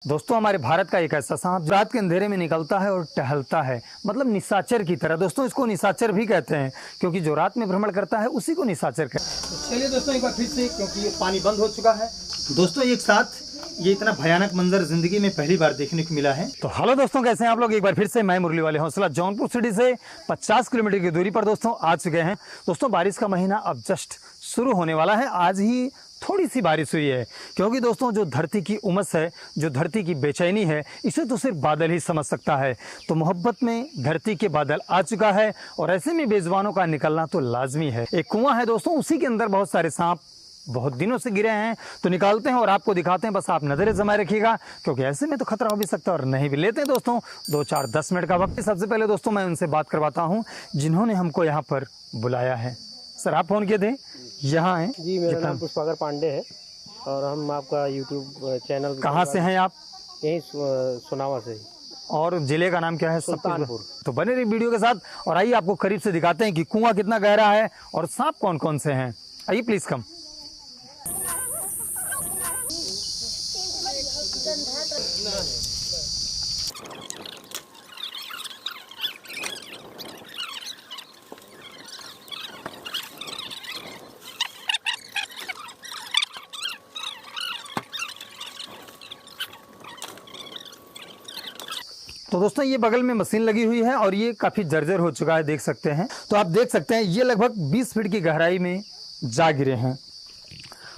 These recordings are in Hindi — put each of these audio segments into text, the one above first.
दोस्तों हमारे भारत का एक ऐसा सांप रात के अंधेरे में निकलता है और टहलता है, मतलब निशाचर की तरह। दोस्तों इसको निशाचर भी कहते हैं क्योंकि जो रात में भ्रमण करता है उसी को निशाचर कहते हैं। तो चलिए दोस्तों एक बार फिर से, क्योंकि ये पानी बंद हो चुका है। दोस्तों एक साथ ये इतना भयानक मंजर जिंदगी में पहली बार देखने को मिला है। तो हेलो दोस्तों, कैसे हैं आप लोग। एक बार फिर से मैं मुरली वाले हौसला जौनपुर सिटी से 50 किलोमीटर की दूरी पर दोस्तों आ चुके हैं। दोस्तों बारिश का महीना अब जस्ट शुरू होने वाला है। आज ही थोड़ी सी बारिश हुई है क्योंकि दोस्तों जो धरती की उमस है, जो धरती की बेचैनी है, इसे तो सिर्फ बादल ही समझ सकता है। तो मोहब्बत में धरती के बादल आ चुका है और ऐसे में बेजुबानों का निकलना तो लाजमी है। एक कुआं है दोस्तों, उसी के अंदर बहुत सारे सांप बहुत दिनों से गिरे हैं, तो निकालते हैं और आपको दिखाते हैं। बस आप नजरें जमाए रखिएगा क्योंकि ऐसे में तो खतरा हो भी सकता है और नहीं भी। लेते हैं दोस्तों 2-4-10 मिनट का वक्त। सबसे पहले दोस्तों मैं उनसे बात करवाता हूँ जिन्होंने हमको यहाँ पर बुलाया है। सर आप फोन किए थे, यहाँ हैं जी। मेरा नाम पुष्पाकर पांडे है और हम आपका यूट्यूब चैनल। कहाँ से हैं आप? यहीं सोनावा से। और जिले का नाम क्या है? सुल्तानपुर। तो बने रहिए वीडियो के साथ और आइए आपको करीब से दिखाते हैं कि कुआं कितना गहरा है और सांप कौन कौन से हैं। आइए प्लीज कम। तो दोस्तों ये बगल में मशीन लगी हुई है और ये काफ़ी जर्जर हो चुका है, देख सकते हैं। तो आप देख सकते हैं ये लगभग 20 फीट की गहराई में जा गिरे हैं।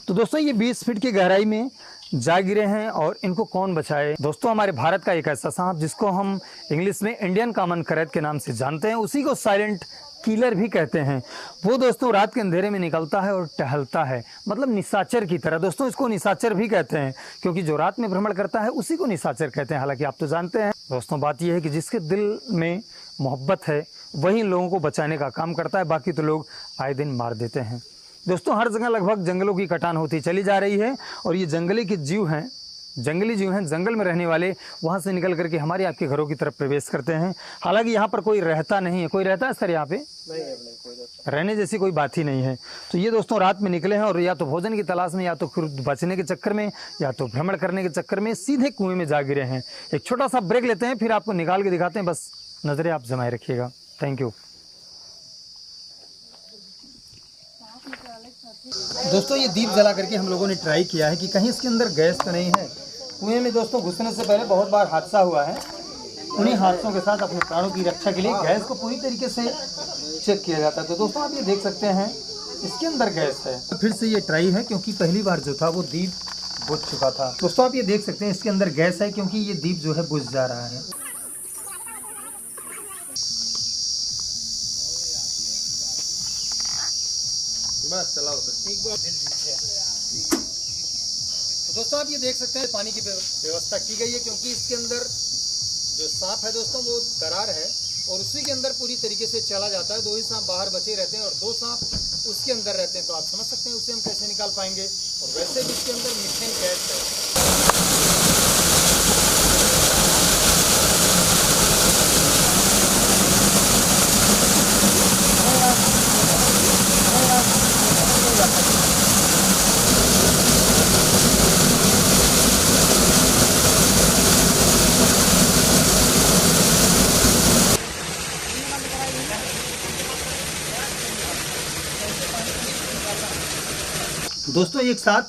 तो दोस्तों ये 20 फीट की गहराई में जा गिरे हैं और इनको कौन बचाए। दोस्तों हमारे भारत का एक ऐसा सांप जिसको हम इंग्लिश में इंडियन कॉमन करैत के नाम से जानते हैं, उसी को साइलेंट किलर भी कहते हैं। वो दोस्तों रात के अंधेरे में निकलता है और टहलता है, मतलब निशाचर की तरह। दोस्तों इसको निशाचर भी कहते हैं क्योंकि जो रात में भ्रमण करता है उसी को निशाचर कहते हैं। हालांकि आप तो जानते हैं दोस्तों, बात यह है कि जिसके दिल में मोहब्बत है वही लोगों को बचाने का काम करता है, बाकी तो लोग आए दिन मार देते हैं। दोस्तों हर जगह लगभग जंगलों की कटान होती चली जा रही है और ये जंगली के जीव हैं, जंगली जीव हैं, जंगल में रहने वाले, वहाँ से निकल करके हमारे आपके घरों की तरफ प्रवेश करते हैं। हालांकि यहाँ पर कोई रहता नहीं है। कोई रहता है सर यहाँ पे? नहीं, रहने जैसी कोई बात ही नहीं है। तो ये दोस्तों रात में निकले हैं और या तो भोजन की तलाश में, या तो फिर बचने के चक्कर में, या तो भ्रमण करने के चक्कर में सीधे कुएं में जा गिरे हैं। एक छोटा सा ब्रेक लेते हैं, फिर आपको निकाल के दिखाते हैं। बस नजरें आप जमाए रखिएगा। Thank you. दोस्तों ये दीप जला करके हम लोगों ने ट्राई किया है कि कहीं इसके अंदर गैस तो नहीं है। कुएं में दोस्तों घुसने से पहले बहुत बार हादसा हुआ है। उन्हीं हादसों के साथ अपने प्राणों की रक्षा के लिए गैस को पूरी तरीके से चेक किया जाता है। तो दोस्तों आप ये देख सकते हैं इसके अंदर गैस है। फिर से ये ट्राई है क्योंकि पहली बार जो था वो दीप बुझ चुका था। दोस्तों आप ये देख सकते हैं इसके अंदर गैस है क्योंकि ये दीप जो है बुझ जा रहा है। बस चलाओ एक बार। तो दोस्तों आप ये देख सकते हैं पानी की व्यवस्था की गई है क्योंकि इसके अंदर जो सांप है दोस्तों वो दरार है और उसी के अंदर पूरी तरीके से चला जाता है। 2 ही सांप बाहर बचे रहते हैं और 2 सांप उसके अंदर रहते हैं। तो आप समझ सकते हैं उसे हम कैसे निकाल पाएंगे। और वैसे भी इसके अंदर मीथेन गैस है। दोस्तों एक साथ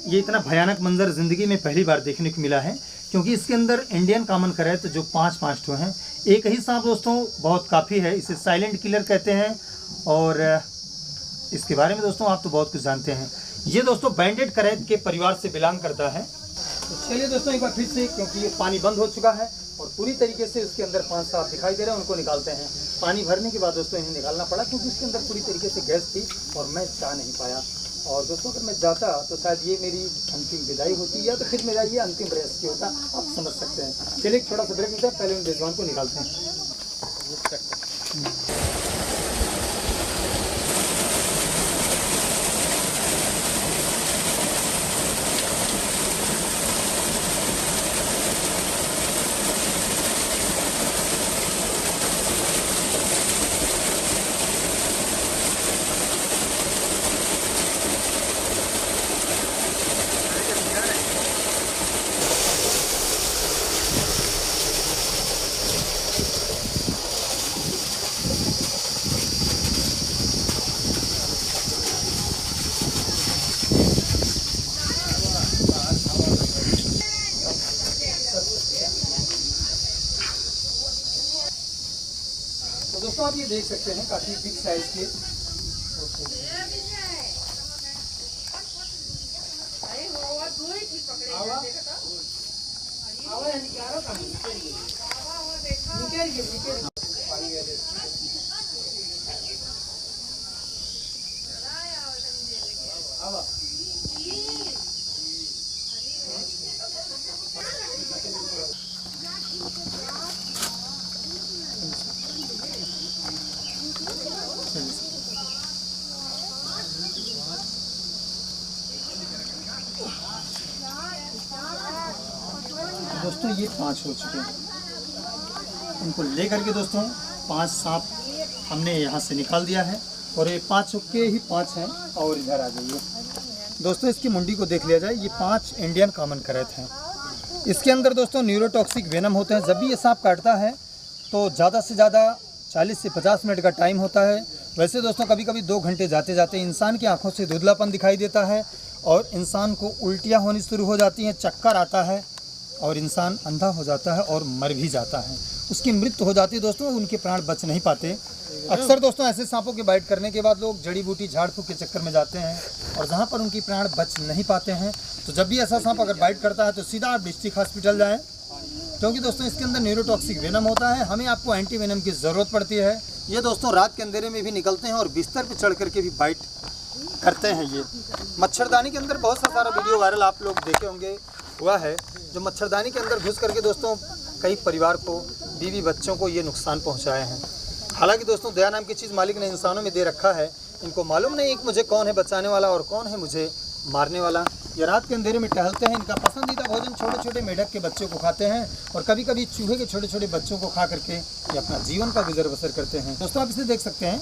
ये इतना भयानक मंजर जिंदगी में पहली बार देखने को मिला है क्योंकि इसके अंदर इंडियन कॉमन करैत जो 5-5 ठो हैं। एक ही सांप दोस्तों बहुत काफ़ी है, इसे साइलेंट किलर कहते हैं और इसके बारे में दोस्तों आप तो बहुत कुछ जानते हैं। ये दोस्तों बैंडेड करैत के परिवार से बिलोंग करता है। तो चलिए दोस्तों एक बार फिर से, क्योंकि ये पानी बंद हो चुका है और पूरी तरीके से इसके अंदर 5 सांप दिखाई दे रहे हैं, उनको निकालते हैं। पानी भरने के बाद दोस्तों इन्हें निकालना पड़ा क्योंकि इसके अंदर पूरी तरीके से गैस थी और मैं जा नहीं पाया। और दोस्तों अगर मैं जाता तो शायद ये मेरी अंतिम विदाई होती या तो फिर मेरा ये अंतिम रेस्क्यू होता। आप समझ सकते हैं। चलिए थोड़ा सा ब्रेक लेते हैं, पहले उन बेजवान को निकालते हैं। दोस्तों आप ये देख सकते हैं काफ़ी बिग साइज के। दोस्तों ये 5 हो चुके हैं। इनको लेकर के दोस्तों 5 सांप हमने यहाँ से निकाल दिया है और ये 5 के ही 5 हैं। और इधर आ जाइए दोस्तों, इसकी मुंडी को देख लिया जाए। ये 5 इंडियन कॉमन करैत हैं। इसके अंदर दोस्तों न्यूरोटॉक्सिक वेनम होते हैं। जब भी ये सांप काटता है तो ज़्यादा से ज़्यादा 40 से 50 मिनट का टाइम होता है। वैसे दोस्तों कभी कभी 2 घंटे जाते जाते इंसान की आंखों से धुंधलापन दिखाई देता है और इंसान को उल्टियाँ होनी शुरू हो जाती हैं, चक्कर आता है और इंसान अंधा हो जाता है और मर भी जाता है। उसकी मृत्यु हो जाती है दोस्तों, उनके प्राण बच नहीं पाते। अक्सर दोस्तों ऐसे सांपों के बाइट करने के बाद लोग जड़ी बूटी झाड़ फूक के चक्कर में जाते हैं और जहाँ पर उनकी प्राण बच नहीं पाते हैं। तो जब भी ऐसा सांप अगर बाइट करता है तो सीधा आप डिस्ट्रिक्ट हॉस्पिटल जाएँ, क्योंकि दोस्तों इसके अंदर न्यूरोटॉक्सिक वेनम होता है। हमें आपको एंटी वेनम की ज़रूरत पड़ती है। ये दोस्तों रात के अंधेरे में भी निकलते हैं और बिस्तर पर चढ़ करके भी बाइट करते हैं। ये मच्छरदानी के अंदर बहुत सा सारा वीडियो वायरल आप लोग देखे होंगे हुआ है, जो मच्छरदानी के अंदर घुस करके दोस्तों कई परिवार को, बीवी बच्चों को ये नुकसान पहुंचाए हैं। हालांकि दोस्तों दया नाम की चीज़ मालिक ने इंसानों में दे रखा है। इनको मालूम नहीं कि मुझे कौन है बचाने वाला और कौन है मुझे मारने वाला। ये रात के अंधेरे में टहलते हैं। इनका पसंदीदा भोजन छोटे छोटे मेढक के बच्चों को खाते हैं और कभी कभी चूहे के छोटे छोटे बच्चों को खा करके ये अपना जीवन का गुजर बसर करते हैं। दोस्तों आप इसे देख सकते हैं,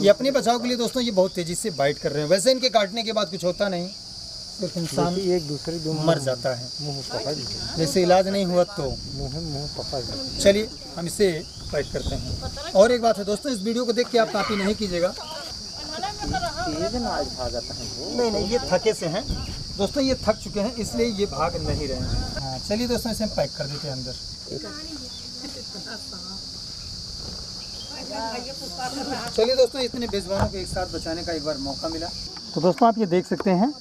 ये अपने बचाव के लिए दोस्तों ये बहुत तेज़ी से बाइट कर रहे हैं। वैसे इनके काटने के बाद कुछ होता नहीं, सिर्फ इंसान एक दूसरे मर जाता है। मुँह पकड़, जैसे इलाज नहीं हुआ तो मुँह पकड़। चलिए हम इसे फाइट करते हैं। और एक बात है दोस्तों, इस वीडियो को देख के आप कॉपी नहीं कीजिएगा। नहीं, ये थके से हैं दोस्तों, ये थक चुके हैं इसलिए ये भाग नहीं रहे हैं। हाँ चलिए दोस्तों इसे हम पैक कर देते हैं अंदर। चलिए दोस्तों, इतने बेजुबानों को एक साथ बचाने का एक बार मौका मिला। तो दोस्तों आप ये देख सकते हैं,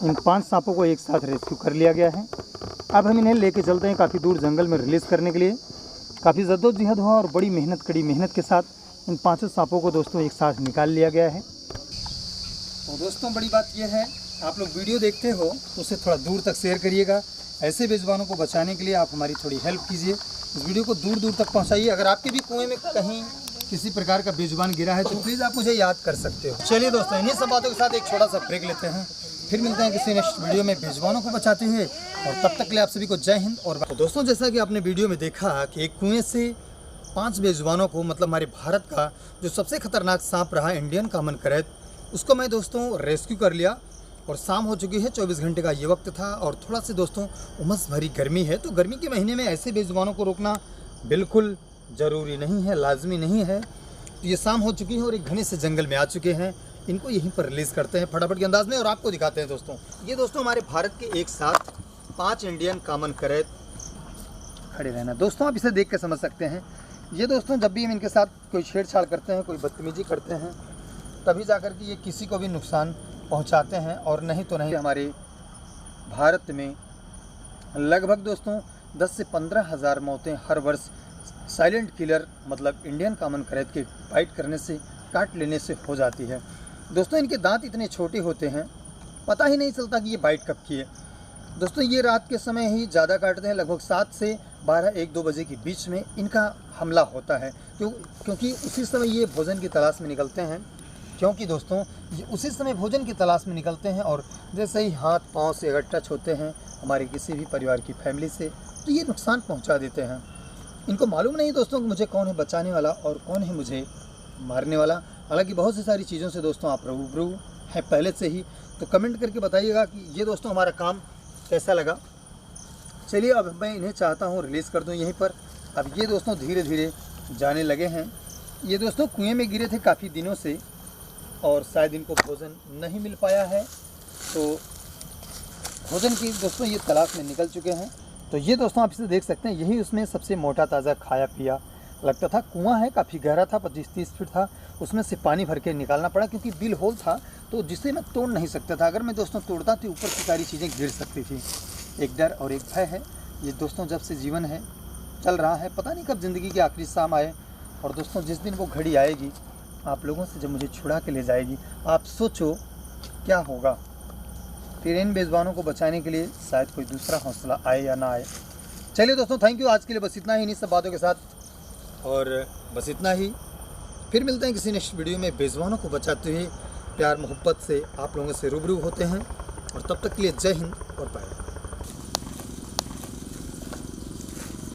इन 5 सांपों को एक साथ रेस्क्यू कर लिया गया है। अब हम इन्हें लेके चलते हैं काफ़ी दूर जंगल में रिलीज़ करने के लिए। काफ़ी जद्दोजहद हुआ और बड़ी मेहनत, कड़ी मेहनत के साथ इन 5 सांपों को दोस्तों एक साथ निकाल लिया गया है। तो दोस्तों बड़ी बात यह है, आप लोग वीडियो देखते हो तो उसे थोड़ा दूर तक शेयर करिएगा। ऐसे बेजुबानों को बचाने के लिए आप हमारी थोड़ी हेल्प कीजिए। इस वीडियो को दूर दूर तक पहुंचाइए। अगर आपके भी कुएं में कहीं किसी प्रकार का बेजुबान गिरा है तो प्लीज़ आप मुझे याद कर सकते हो। चलिए दोस्तों, इन्हीं सब बातों के साथ एक छोटा सा ब्रेक लेते हैं, फिर मिलते हैं किसी नेक्स्ट वीडियो में बेजुबानों को बचाते हुए। और तब तक के लिए आप सभी को जय हिंद। और तो दोस्तों जैसा कि आपने वीडियो में देखा कि एक कुएँ से 5 बेजुबानों को, मतलब हमारे भारत का जो सबसे खतरनाक सांप रहा इंडियन कॉमन करैत, उसको मैं दोस्तों रेस्क्यू कर लिया। और शाम हो चुकी है, 24 घंटे का ये वक्त था और थोड़ा सी दोस्तों उमस भरी गर्मी है। तो गर्मी के महीने में ऐसे बेजुबानों को रोकना बिल्कुल ज़रूरी नहीं है, लाजमी नहीं है। तो ये शाम हो चुकी है और एक घने से जंगल में आ चुके हैं। इनको यहीं पर रिलीज़ करते हैं फटाफट के अंदाज में और आपको दिखाते हैं दोस्तों। ये दोस्तों हमारे भारत के एक साथ 5 इंडियन कॉमन करैत खड़े रहना। दोस्तों आप इसे देख के समझ सकते हैं, ये दोस्तों जब भी हम इनके साथ कोई छेड़छाड़ करते हैं, कोई बदतमीजी करते हैं, तभी जाकर के ये किसी को भी नुकसान पहुंचाते हैं। और नहीं तो नहीं, हमारे भारत में लगभग दोस्तों 10 से 15 हज़ार मौतें हर वर्ष साइलेंट किलर मतलब इंडियन कॉमन करैत के बाइट करने से, काट लेने से हो जाती है। दोस्तों इनके दांत इतने छोटे होते हैं, पता ही नहीं चलता कि ये बाइट कब की है। दोस्तों ये रात के समय ही ज़्यादा काटते हैं, लगभग 7 से 12, 1-2 बजे के बीच में इनका हमला होता है। क्योंकि उसी समय ये भोजन की तलाश में निकलते हैं। क्योंकि दोस्तों ये उसी समय भोजन की तलाश में निकलते हैं और जैसे ही हाथ पाँव से अगर टच होते हैं हमारे किसी भी परिवार की फैमिली से, तो ये नुकसान पहुंचा देते हैं। इनको मालूम नहीं दोस्तों कि मुझे कौन है बचाने वाला और कौन है मुझे मारने वाला। हालांकि बहुत सी सारी चीज़ों से दोस्तों आप रूबरू हैं पहले से ही। तो कमेंट करके बताइएगा कि ये दोस्तों हमारा काम कैसा लगा। चलिए अब मैं इन्हें चाहता हूँ रिलीज़ कर दूँ यहीं पर। अब ये दोस्तों धीरे धीरे जाने लगे हैं। ये दोस्तों कुएँ में गिरे थे काफ़ी दिनों से और शायद इनको भोजन नहीं मिल पाया है, तो भोजन की दोस्तों ये तलाश में निकल चुके हैं। तो ये दोस्तों आप इसे देख सकते हैं, यही उसमें सबसे मोटा ताज़ा खाया पिया लगता था। कुआं है, काफ़ी गहरा था, 25-30 फीट था, उसमें से पानी भर के निकालना पड़ा क्योंकि बिल होल था, तो जिसे मैं तोड़ नहीं सकता था। अगर मैं दोस्तों तोड़ता तो ऊपर की सारी चीज़ें गिर सकती थी। एक डर और एक भय है ये दोस्तों, जब से जीवन है चल रहा है, पता नहीं कब ज़िंदगी की आखिरी शाम आए। और दोस्तों जिस दिन वो घड़ी आएगी आप लोगों से, जब मुझे छुड़ा के ले जाएगी, आप सोचो क्या होगा। फिर इन बेज़ुबानों को बचाने के लिए शायद कोई दूसरा हौसला आए या ना आए। चलिए दोस्तों, थैंक यू, आज के लिए बस इतना ही इन्हीं सब बातों के साथ, और बस इतना ही। फिर मिलते हैं किसी नेक्स्ट वीडियो में। बेज़ुबानों को बचाते हुए प्यार मोहब्बत से आप लोगों से रूबरू होते हैं, और तब तक के लिए जय हिंद और बाय।